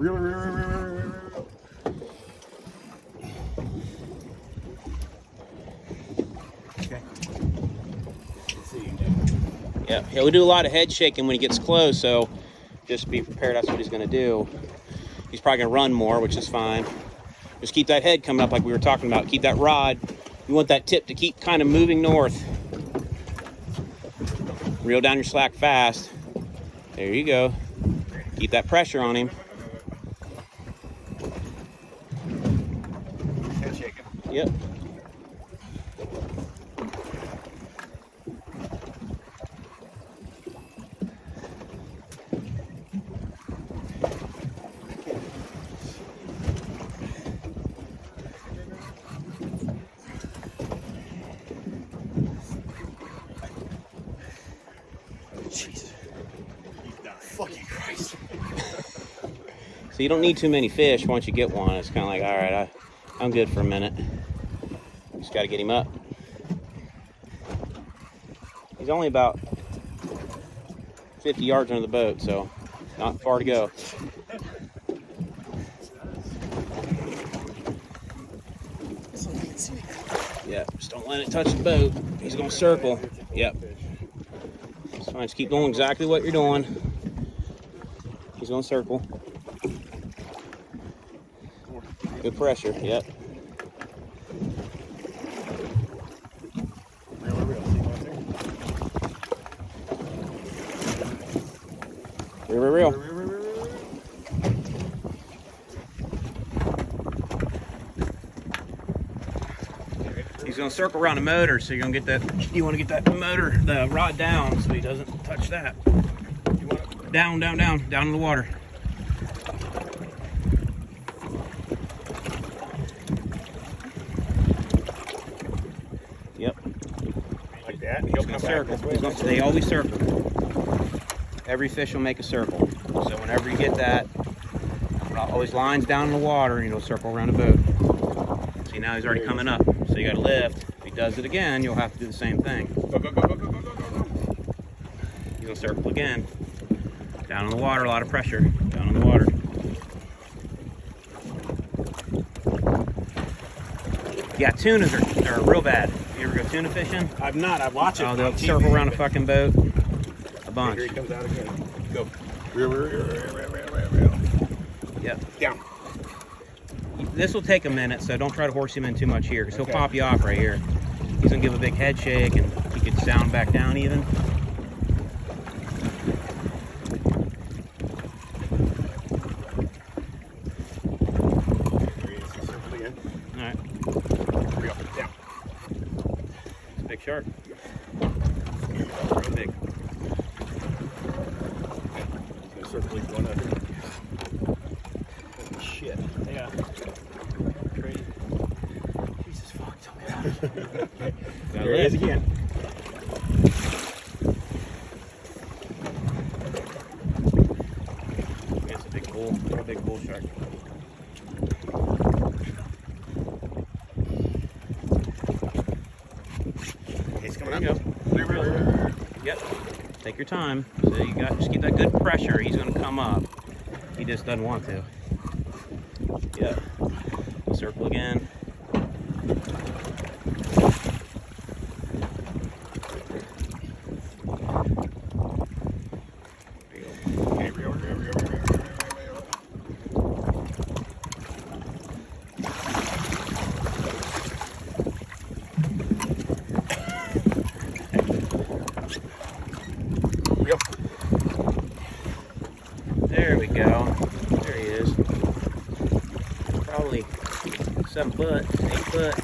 Reel, reel, reel, reel, reel, reel, reel. Okay. Let's see. Yeah, he'll do a lot of head shaking when he gets close, so just be prepared. That's what he's going to do. He's probably going to run more, which is fine. Just keep that head coming up like we were talking about. Keep that rod. You want that tip to keep kind of moving north. Reel down your slack fast. There you go. Keep that pressure on him. Head shaking. Yep. Jesus. Fucking Christ. So you don't need too many fish once you get one. It's kind of like, all right, I'm good for a minute. Just got to get him up. He's only about 50 yards under the boat, so not far to go. Yeah, just don't let it touch the boat. He's gonna circle. Yep. It's fine. Just keep doing exactly what you're doing. He's gonna circle. Good pressure. Yep. Reel, reel, reel. See you guys there? Real, real, real. Reel, reel, reel, reel, reel. He's gonna circle around the motor, so you're gonna get that. You want to get that motor, the rod down, so he doesn't touch that. You want it? Down, down, down, down in the water. Yep. Like that? He's gonna circle. They always circle. Every fish will make a circle. So whenever you get that, it always lines down in the water, and it'll circle around the boat. See, now he's already coming up. So you got to lift. If he does it again, you'll have to do the same thing. Go, go, go, go, go, go, go, go. He's gonna circle again. Down in the water, a lot of pressure. Down in the water. Yeah, tunas are real bad. You ever go tuna fishing? I've not. I watch it. Oh, they'll on TV, circle around a but- fucking boat. A bunch. Here he comes out again. Go. Reel, reel, reel, reel, reel, reel, reel, reel. Yep. Down. This will take a minute, so don't try to horse him in too much here, because he'll pop you off right here. He's gonna give a big head shake, and he could sound back down even. Here he is. He's circled again. All right, Reel. Down. it's a big shark. Real big. He's gonna circle. He's going under. Holy shit. Yeah. Crazy. Jesus fuck. Tell me about it. Okay. Got There he is lift. again. It's a big bull, real big bull shark. He's coming up. There you go. Yep. Take your time. So you got just keep that good pressure. He's gonna come up. He just doesn't want to. Yep. Circle again. There you go. Okay, reel, reel, reel, reel, reel, reel, reel, reel. Reel. There we go. There he is. Probably 7 foot, 8 foot.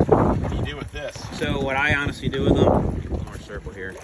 What do you do with this? So what I honestly do with them, more circle here.